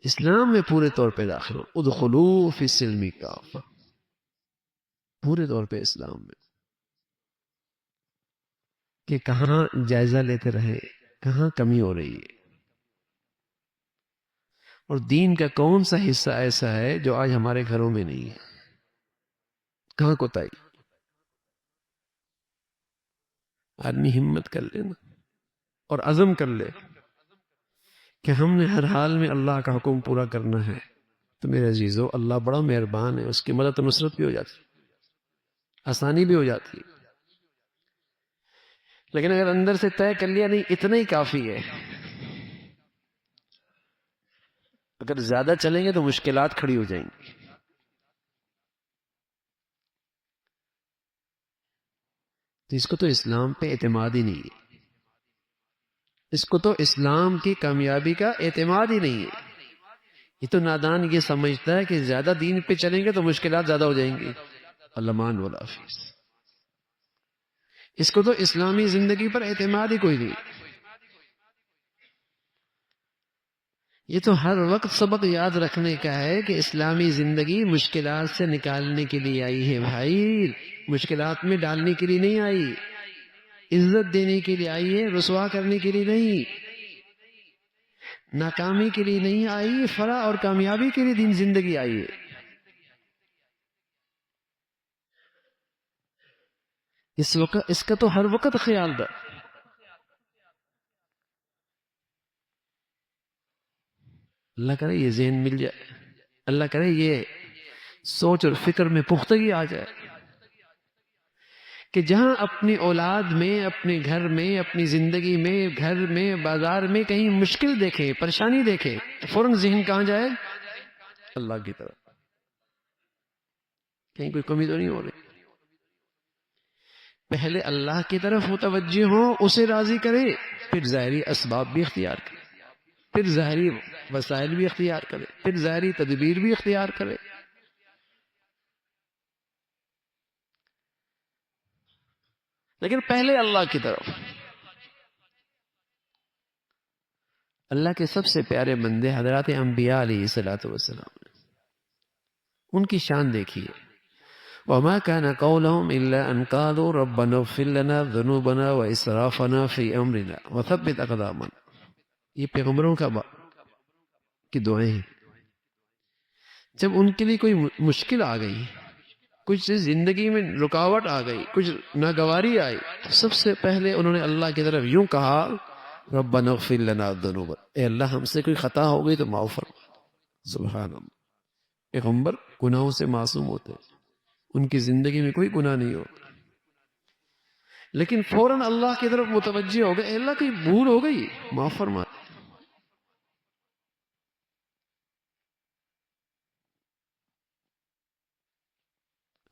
اسلام میں پورے طور پہ داخل ہو، ادخلوا فی السلم کافہ، پورے طور پہ اسلام میں، کہ کہاں جائزہ لیتے رہے، کہاں کمی ہو رہی ہے، اور دین کا کون سا حصہ ایسا ہے جو آج ہمارے گھروں میں نہیں ہے، کہاں کوتاہی۔ آدمی ہمت کر لے نا، اور عزم کر لے کہ ہم نے ہر حال میں اللہ کا حکم پورا کرنا ہے، تو میرے عزیزو اللہ بڑا مہربان ہے، اس کی مدد و نصرت بھی ہو جاتی، آسانی بھی ہو جاتی۔ لیکن اگر اندر سے طے کر لیا نہیں اتنا ہی کافی ہے، اگر زیادہ چلیں گے تو مشکلات کھڑی ہو جائیں گی۔ تو اس کو تو اسلام پہ اعتماد ہی نہیں ہے، اس کو تو اسلام کی کامیابی کا اعتماد ہی نہیں ہے۔ یہ تو نادان یہ سمجھتا ہے کہ زیادہ دین پہ چلیں گے تو مشکلات زیادہ ہو جائیں گی، علمان والعافظ۔ اس کو تو اسلامی زندگی پر اعتماد ہی کوئی نہیں۔ یہ تو ہر وقت سبق یاد رکھنے کا ہے کہ اسلامی زندگی مشکلات سے نکالنے کے لیے آئی ہے بھائی، مشکلات میں ڈالنے کے لیے نہیں آئی، عزت دینے کے لیے آئی ہے، رسوا کرنے کے لیے نہیں، ناکامی کے لیے نہیں آئی، فلاح اور کامیابی کے لیے دین زندگی آئی ہے۔ اس کا تو ہر وقت خیال رکھ۔ اللہ کرے یہ ذہن مل جائے، اللہ کرے یہ سوچ اور فکر میں پختگی آ جائے کہ جہاں اپنی اولاد میں، اپنے گھر میں، اپنی زندگی میں، گھر میں، بازار میں کہیں مشکل دیکھے، پریشانی دیکھے تو فوراً ذہن کہاں جائے؟ اللہ کی طرف، کہیں کوئی کمی تو نہیں ہو رہی۔ پہلے اللہ کی طرف متوجہ ہو، اسے راضی کرے، پھر ظاہری اسباب بھی اختیار کرے، پھر ظاہری وسائل بھی اختیار کرے، پھر ظاہری تدبیر بھی اختیار کرے۔ لیکن پہلے اللہ کی طرف۔ اللہ کے سب سے پیارے بندے حضرات انبیاء علیہ الصلوۃ والسلام، ان کی شان دیکھیے۔ وما كان قولهم إلا أن قالوا ربنا اغفر لنا ذنوبنا وإسرافنا في أمرنا وثبت أقدامنا، یہ پیغمبروں کی دعائیں ہیں۔ جب ان کے لیے کوئی مشکل آ گئی، کچھ زندگی میں رکاوٹ آ گئی، کچھ ناگواری آئی، سب سے پہلے انہوں نے اللہ کی طرف یوں کہا ربنا اغفر لنا ذنوبنا، اے اللہ ہم سے کوئی خطا ہو گئی تو معاف فرما۔ سبحان اللہ، پیغمبر گناہوں سے معصوم ہوتے، ان کی زندگی میں کوئی گناہ نہیں ہو، لیکن فوراً اللہ کی طرف متوجہ ہو گئے، اے اللہ کوئی بھول ہو گئی معاف فرما۔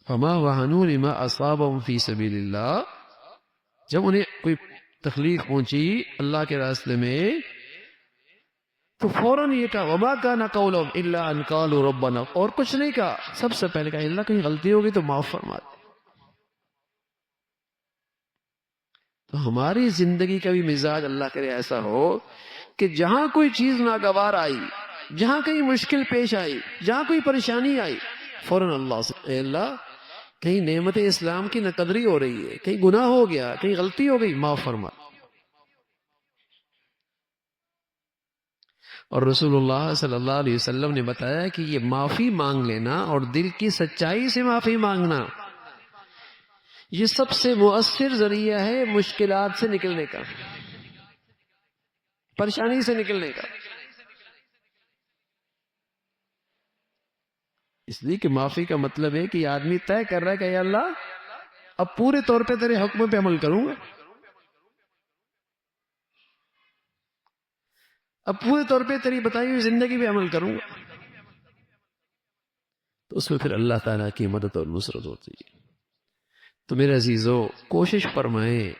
فما وہنوا لما اصابهم فی سبیل اللہ، جب انہیں کوئی تکلیف پہنچی اللہ کے راستے میں تو فوراً یہ کہا وما كان قولهم الا ان قالوا ربنا، اور کچھ نہیں کہا، سب سے پہلے کہا اللہ کہیں غلطی ہوگی تو معاف فرما دے۔ تو ہماری زندگی کا بھی مزاج اللہ کرے ایسا ہو کہ جہاں کوئی چیز ناگوار آئی، جہاں کہیں مشکل پیش آئی، جہاں کوئی پریشانی آئی، فوراً اللہ سے اے اللہ کہیں نعمت اسلام کی ناقدری ہو رہی ہے، کہیں گناہ ہو گیا، کہیں غلطی ہو گئی، معاف فرما۔ اور رسول اللہ صلی اللہ علیہ وسلم نے بتایا کہ یہ معافی مانگ لینا اور دل کی سچائی سے معافی مانگنا، یہ سب سے مؤثر ذریعہ ہے مشکلات سے نکلنے کا، پریشانی سے نکلنے کا۔ اس لیے کہ معافی کا مطلب ہے کہ آدمی طے کر رہا ہے کہ اے اللہ اب پورے طور پہ تیرے حکم پہ عمل کروں گا، اب پورے طور پہ تیری بتائی ہوئی زندگی پہ عمل کروں گا، تو اس میں پھر اللہ تعالیٰ کی مدد اور نصرت ہوتی ہے۔ تو میرے عزیزو کوشش فرمائیں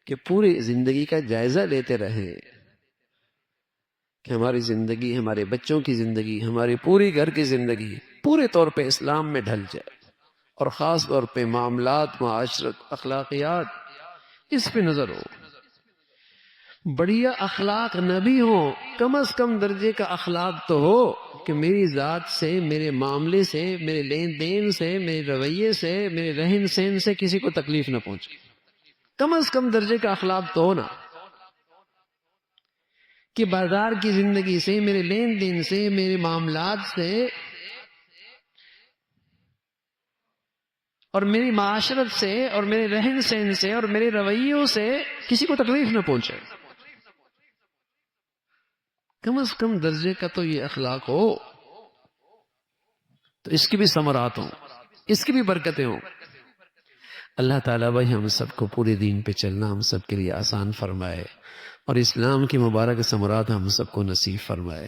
کہ پوری زندگی کا جائزہ لیتے رہیں کہ ہماری زندگی، ہمارے بچوں کی زندگی، ہماری پوری گھر کی زندگی پورے طور پہ اسلام میں ڈھل جائے، اور خاص طور پہ معاملات، معاشرت، اخلاقیات، اس پہ نظر ہو۔ بڑھیا اخلاق نہ بھی ہو، کم از کم درجے کا اخلاق تو ہو کہ میری ذات سے، میرے معاملے سے، میرے لین دین سے، میرے رویے سے، میرے رہن سہن سے کسی کو تکلیف نہ پہنچے، کم از کم درجے کا اخلاق تو ہو نا، کہ بازار کی زندگی سے، میرے لین دین سے، میرے معاملات سے اور میری معاشرت سے اور میرے رہن سہن سے اور میرے رویوں سے کسی کو تکلیف نہ پہنچے، کم از کم درجے کا تو یہ اخلاق ہو، تو اس کی بھی ثمرات ہوں، اس کی بھی برکتیں ہوں۔ اللہ تعالیٰ بھائی ہم سب کو پورے دین پہ چلنا ہم سب کے لیے آسان فرمائے، اور اسلام کی مبارک ثمرات ہم سب کو نصیب فرمائے۔